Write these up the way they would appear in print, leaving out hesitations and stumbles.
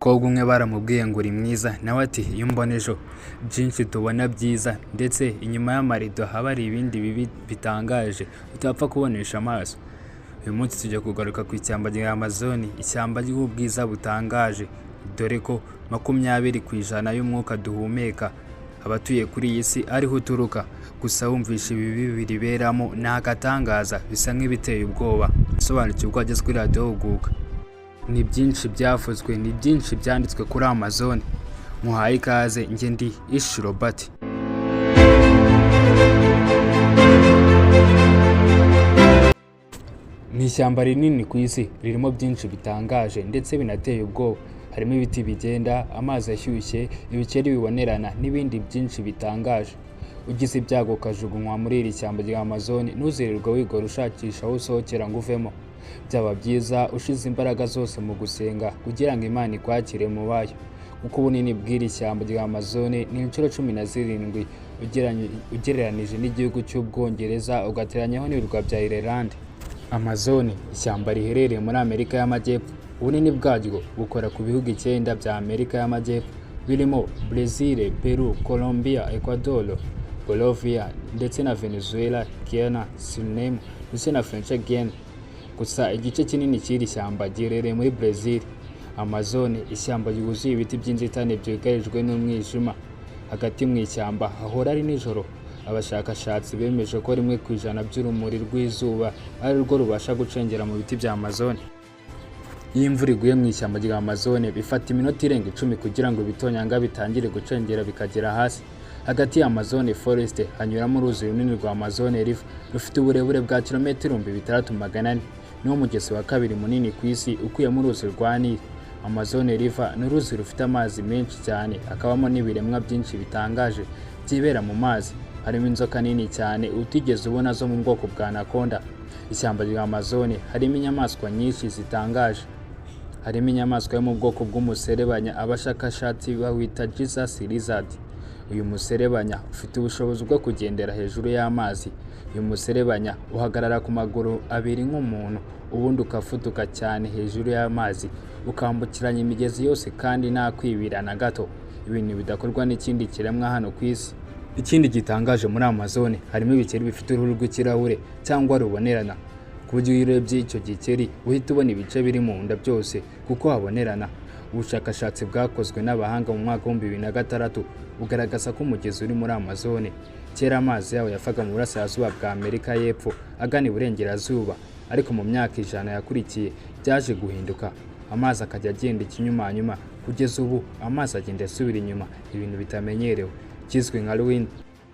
umukobwa umwe baramubwiye ngo uri mwiza, nawe ati iyo mbona ejo byinshi tubona byiza, ndetse inyuma y'amarido haba hari ibindi bibi bitangaje utapfa kubonesha amaso. Uyu munsi tujya kugaruka ku ishyamba rya Amazon, ishyamba ry'ubwiza butangaje, dore ko 20% y'umwuka duhumeka abatuye kuri iyi si ariho uturuka. Gusa wumvisha ibi biriberamo ni agatangaza, bisa nk'ibiteye ubwoba. Sobanukirwa ko wageze kuri radiyo Huguka. Ni byinshi byavuzwe, ni byinshi byanditswe kuri Amazon. Muhaye ikaze, njye ndi Ish Robert. Ni ishyamba rinini ku isi, ririmo byinshi bitangaje ndetse binateye ubwoba. Harimo ibiti bigenda, amazi ashyushye, ibikeri bibonerana n'ibindi byinshi bitangaje. Ugize ibyago ukajugunywa muri iri shyamba rya Amazon, ntuzirirwe wigora ushakisha aho usohokera ngo uvemo. Byaba byiza ushize imbaraga zose mu gusenga kugira ngo Imana ikwakire mu bayo, kuko ubunini bw'iri shyamba rya Amazon ni inshuro 17 ugereranije n'igihugu cy'Ubwongereza, ugateranyaho n'ibirwa bya Ireland. Amazon, ishyamba riherereye muri Amerika y'Amajyepfo. Ubunini bwaryo bukora ku bihugu 9 bya Amerika y'Amajyepfo birimo Brazil, Peru, Colombia, Ecuador, Bolivia ndetse na Venezuela, Guyana, Suriname ndetse na French Guiana. Gusa igice kinini cy'iri shyamba giherereye muri Brazil. Amazon, ishyamba yuzuye ibiti by'inzitane byugarijwe n'umwijima. Hagati mu ishyamba hahora ari nijoro. Abashakashatsi bemeje ko 1% by'urumuri rw'izuba ari rwo rubasha gucengera mu biti bya Amazon. Iyo imvura iguye mu ishyamba rya Amazon bifata iminota irenga 10 kugira ngo ibitonyanga bitangire gucengera bikagera hasi. Hagati ya Amazon Forest hanyuramo uruzi runini rwa Amazon River rufite uburebure bwa kilometero 6400. Niwo mugezi wa kabiri munini ku isi ukuyemo uruzi rwa Nile. Amazon River ni uruzi rufite amazi menshi cyane, akabamo n'ibiremwa byinshi bitangaje byibera mu mazi. Harimo inzoka nini cyane utigeze ubona zo mu bwoko bwa anaconda. Ishyamba rya Amazon harimo inyamaswa nyinshi zitangaje. Harimo inyamaswa yo mu bwoko bw'umuserebanya, abashakashatsi bawita Jesus lizard. Uyu muserebanya ufite ubushobozi bwo kugendera hejuru y'amazi. Uyu muserebanya uhagarara ku maguru abiri nk'umuntu, ubundi ukafutuka cyane hejuru y'amazi, ukambukiranya imigezi yose kandi nta kwibira na gato. Ibintu bidakorwa n'ikindi kiremwa hano ku isi. Ikindi gitangaje muri Amazon, harimo ibikeri bifite uruhu rw'ikirahure cyangwa rubonerana. Ku buryo iyo urebye icyo gikeri uhita ubona ibice biri mu nda byose kuko habonerana. Ubushakashatsi bwakozwe n'abahanga mu mwaka wa 2006 bugaragaza ko umugezi uri muri Amazon kera amazi yawo yafaga mu burasirazuba bwa Amerika y'Epfo agana iburengerazuba, ariko mu myaka 100 yakurikiye byaje guhinduka. Amazi akajya agenda ikinyumanyuma, kugeza ubu amazi agenda asubira inyuma, ibintu bitamenyerewe kizwe nka ruin,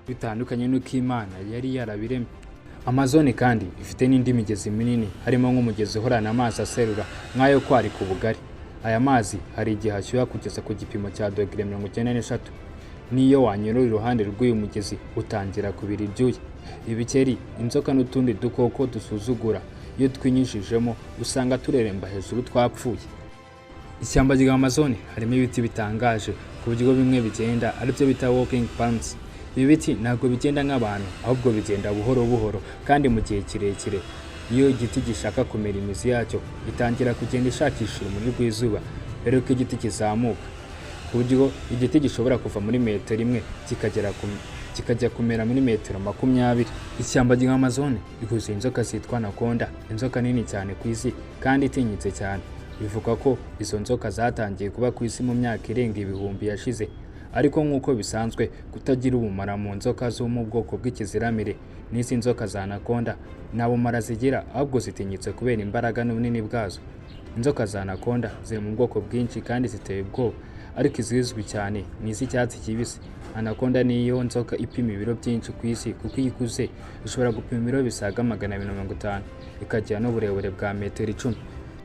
bitandukanye n'uko Imana yari yarabiremye. Amazon kandi ifite n'indi migezi minini, harimo nk'umugezi uhorana amazi aserura nk'ayo kwari ku bugari. Aya mazi hari igihe ashyuha kugeza ku gipimo cya dogere 93. Niyo wanyura iruhande rw'uyu mugezi utangira kubira ibyuya. Ibikeri, inzoka n'utundi dukoko dusuzugura, iyo twinyishijemo usanga tureremba hejuru twapfuye. Ishyamba rya Amazon harimo ibiti bitangaje ku buryo bimwe bigenda aribyo bita walking palms. Ibi biti ntabwo bigenda nk'abantu, ahubwo bigenda buhoro buhoro kandi mu gihe kirekire. Iyo igiti gishaka kumera imizi yacyo itangira kugenda ishakisha urumuri rw'izuba, rero ko igiti kizamuka ku buryo igiti gishobora kuva muri metero 1 kikajya kumera muri metero 20. Ishyamba rya Amazon riguze inzoka zitwa anaconda, inzoka nini cyane ku isi kandi itinyitse cyane. Bivuga ko izo nzoka zatangiye kuba ku isi mu myaka irenga 1000 yashize, ariko nk'uko bisanzwe kutagira ubumara mu nzoka zo mu bwoko bw'ikiziramire, n'isi nzoka za anaconda nta bumara zigira, ahubwo zitinyitse kubera imbaraga n'ubunini bwazo. Inzoka za anaconda ziri mu bwoko bwinshi kandi ziteye ubwoba, ariko izizwi cyane ni iz'icyatsi kibisi. Anaconda niyo nzoka ipima ibiro byinshi ku isi, kuko iyo ikuze ishobora gupima ibiro bisaga 250, ikagira n'uburebure bwa metero 10.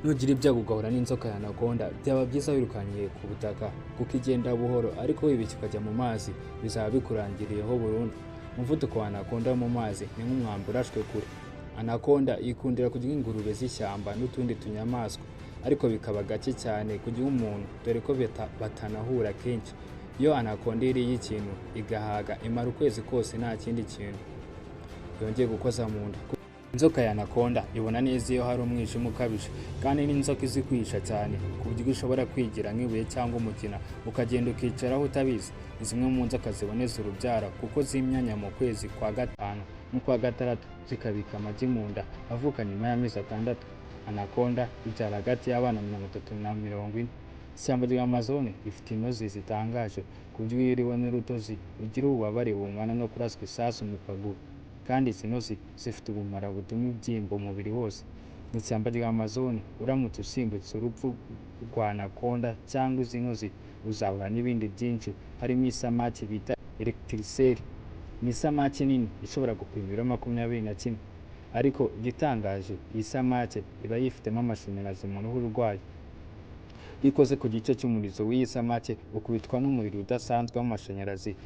Nugira ibyago ugahura n'inzoka ya anaconda, byaba byiza wirukaniye ku butaka kuko igenda buhoro, ariko wibiki ukajya mu mazi bizaba bikurangiriyeho burundu. Umuvuduko wa anaconda mu mazi ni nk'umwambi urashwe kure. Anaconda ikundira kurya ingurube z'ishyamba n'utundi tunyamaswa, ariko bikaba gake cyane kurya umuntu, dore ko batanahura kenshi. Iyo anaconda iriye ikintu igahaga, imara ukwezi kose nta kindi kintu yongeye gukoza mu nda. Inzoka ya anaconda ibona neza iyo hari umwijima ukabije, kandi n'inzoka izi kwihisha cyane ku buryo ushobora kwigira nk'ibuye cyangwa umukina ukagenda ukicaraho utabizi. Ni zimwe mu nzoka ziboneza urubyaro kuko zimyanya mu kwezi kwa gatanu n'ukwa gatandatu, zikabika amagi mu nda avuka nyuma y'amezi atandatu. Anaconda ibyara hagati y'abana 30 na 40. Ishyamba rya Amazone rifite intozi zitangaje ku buryo iyo uriwe n'urutozi ugira ububabare bungana no kuraswa isasu mu kaguru, kandi izi ntozi zifite ubumara butuma ibyimba umubiri wose. Mu ishyamba rya Amazone uramutse usimbutse urupfu rwa anaconda cyangwa izi ntozi, uzahura n'ibindi byinshi, harimo isamaki bita electricaire. Ni isamaki nini ishobora gupima ibiro 21, ariko igitangaje iyi samaki iba yifitemo amashanyarazi mu ruhu rwayo. Iyo ikoze ku gice cy'umurizo w'iyi samaki ukubitwa n'umuriro udasanzwe w'amashanyarazi,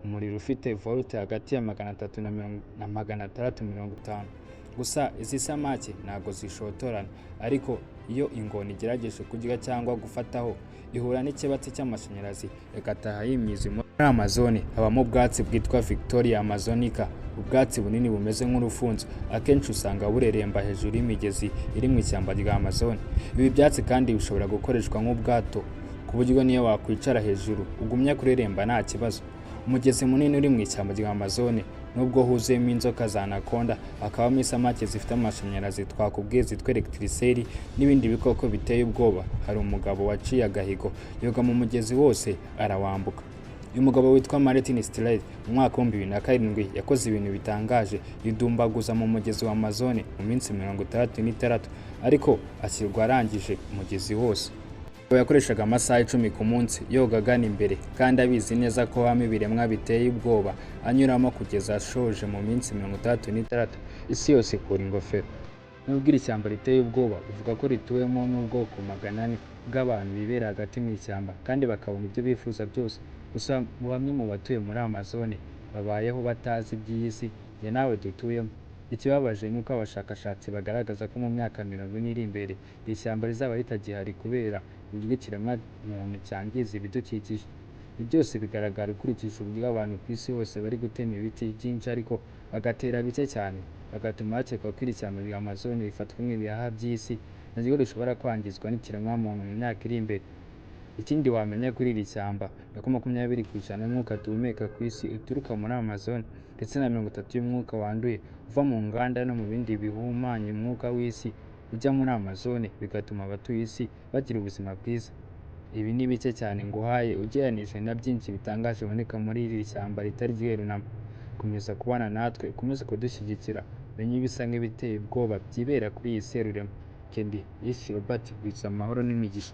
umuriro ufite volte hagati ya 300 na 650. Gusa izi samaki ntabwo zishotorana, ariko iyo ingona igerageje kurya cyangwa gufataho, ihura n'ikibatsi cy'amashanyarazi igataha yimyiza. Muri Amazone habamo ubwatsi bwitwa Victoria Amazonica, ubwatsi bunini bumeze nk'urufunzo, akenshi usanga bureremba hejuru y'imigezi iri mu ishyamba rya Amazone. Ibi byatsi kandi bishobora gukoreshwa nk'ubwato, ku buryo niyo wakwicara hejuru ugumya kureremba nta kibazo. Umugezi munini uri mu ishyamba rya Amazone nubwo huzuyemo inzoka za anaconda, hakabamo isamaki zifite amashanyarazi twakubwiye zitwa electricaire n'ibindi bikoko biteye ubwoba. Hari umugabo waciye agahigo yoga mu mugezi wose arawambuka. Uyu mugabo witwa Martin Streit mu mwaka wa 2007 yakoze ibintu bitangaje, yidumbaguza mu mugezi wa Amazone mu minsi 66, ariko ashyirwa arangije umugezi wose. Yakoreshaga amasaha 10 ku munsi yoga agana imbere, kandi abizi neza ko habamo ibiremwa biteye ubwoba anyuramo kugeza ashoje mu minsi 66. Isi yose ikura ingofero. Nubwo iri shyamba riteye ubwoba, uvuga ko rituwemo n'ubwoko 400 bw'abantu bibera hagati mu ishyamba, kandi bakabona ibyo bifuza byose. Gusa bamwe mu batuye muri Amazone babayeho batazi iby'isi ya nawe dutuyemo. Ikibabaje ni uko abashakashatsi bagaragaza ko mu myaka 40 iri imbere iri shyamba rizaba ritagihari kubera uburyo ikiremwamuntu cyangiza ibidukikije. Ibi byose bigaragara ukurikije uburyo abantu ku isi hose bari gutema ibiti byinshi ariko bagatera bike cyane, bagatuma hakekwa ko iri shyamba rya Amazone rifatwa nk'ibihaha by'isi, naryo rishobora kwangizwa n'ikiremwamuntu mu myaka iri imbere. Ikindi wamenya kuri iri shyamba ni uko 20% y'umwuka duhumeka ku isi uturuka muri Amazone, ndetse na 30% y'umwuka wanduye uva mu nganda no mu bindi bihumanya umwuka w'isi ujya muri Amazone, bigatuma abatuye isi bagira ubuzima bwiza. Ibi ni bike cyane nguhaye ugereranije na byinshi bitangaje biboneka muri iri shyamba ritari ryeru namba. Komeza kubana natwe, ukomeze kudushyigikira, menye ibisa nk'ibiteye ubwoba byibera kuri iyi serurema. Kendi Yisi Robert, amahoro n'imigisha.